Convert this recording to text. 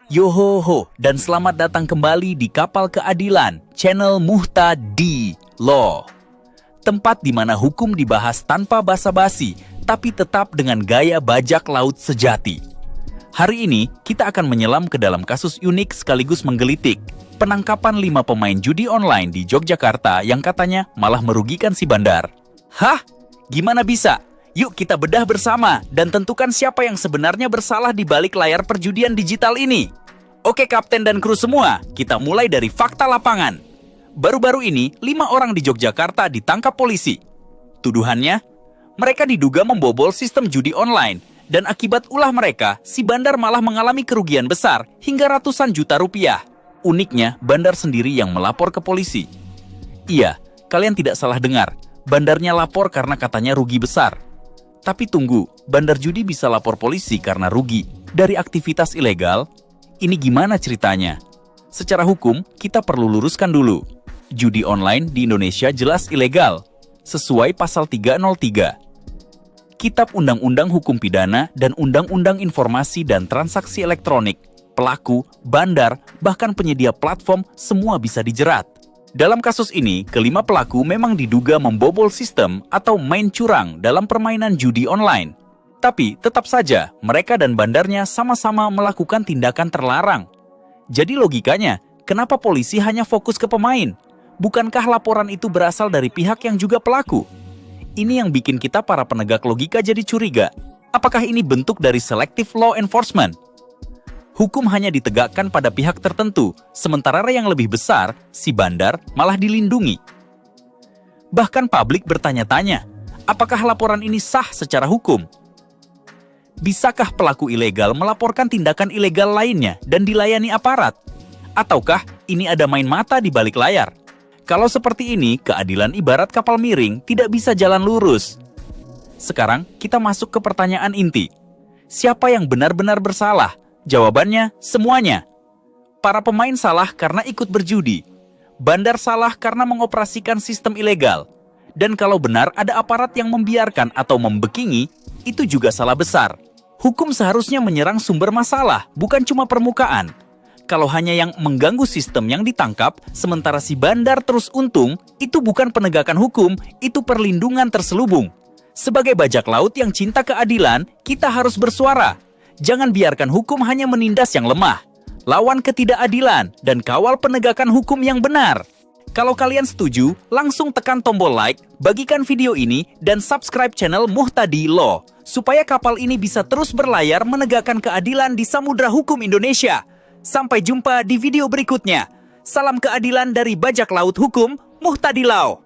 Yohoho, dan selamat datang kembali di Kapal Keadilan, channel Muhtadi Law. Tempat di mana hukum dibahas tanpa basa-basi, tapi tetap dengan gaya bajak laut sejati. Hari ini, kita akan menyelam ke dalam kasus unik sekaligus menggelitik. Penangkapan 5 pemain judi online di Yogyakarta yang katanya malah merugikan si bandar. Hah? Gimana bisa? Yuk kita bedah bersama dan tentukan siapa yang sebenarnya bersalah di balik layar perjudian digital ini. Oke kapten dan kru semua, kita mulai dari fakta lapangan. Baru-baru ini, 5 orang di Yogyakarta ditangkap polisi. Tuduhannya, mereka diduga membobol sistem judi online, dan akibat ulah mereka, si bandar malah mengalami kerugian besar hingga ratusan juta rupiah. Uniknya, bandar sendiri yang melapor ke polisi. Iya, kalian tidak salah dengar, bandarnya lapor karena katanya rugi besar. Tapi tunggu, bandar judi bisa lapor polisi karena rugi dari aktivitas ilegal? Ini gimana ceritanya? Secara hukum, kita perlu luruskan dulu. Judi online di Indonesia jelas ilegal, sesuai pasal 303. Kitab Undang-Undang Hukum Pidana dan Undang-Undang Informasi dan Transaksi Elektronik, pelaku, bandar, bahkan penyedia platform semua bisa dijerat. Dalam kasus ini, kelima pelaku memang diduga membobol sistem atau main curang dalam permainan judi online. Tapi tetap saja, mereka dan bandarnya sama-sama melakukan tindakan terlarang. Jadi logikanya, kenapa polisi hanya fokus ke pemain? Bukankah laporan itu berasal dari pihak yang juga pelaku? Ini yang bikin kita para penegak logika jadi curiga. Apakah ini bentuk dari selective law enforcement? Hukum hanya ditegakkan pada pihak tertentu, sementara yang lebih besar, si bandar, malah dilindungi. Bahkan publik bertanya-tanya, apakah laporan ini sah secara hukum? Bisakah pelaku ilegal melaporkan tindakan ilegal lainnya dan dilayani aparat? Ataukah ini ada main mata di balik layar? Kalau seperti ini, keadilan ibarat kapal miring tidak bisa jalan lurus. Sekarang, kita masuk ke pertanyaan inti. Siapa yang benar-benar bersalah? Jawabannya, semuanya. Para pemain salah karena ikut berjudi. Bandar salah karena mengoperasikan sistem ilegal. Dan kalau benar ada aparat yang membiarkan atau membekingi, itu juga salah besar. Hukum seharusnya menyerang sumber masalah, bukan cuma permukaan. Kalau hanya yang mengganggu sistem yang ditangkap, sementara si bandar terus untung, itu bukan penegakan hukum, itu perlindungan terselubung. Sebagai bajak laut yang cinta keadilan, kita harus bersuara. Jangan biarkan hukum hanya menindas yang lemah. Lawan ketidakadilan dan kawal penegakan hukum yang benar. Kalau kalian setuju, langsung tekan tombol like, bagikan video ini, dan subscribe channel Muhtadi Law, supaya kapal ini bisa terus berlayar menegakkan keadilan di samudra hukum Indonesia. Sampai jumpa di video berikutnya. Salam keadilan dari bajak laut hukum Muhtadi Law.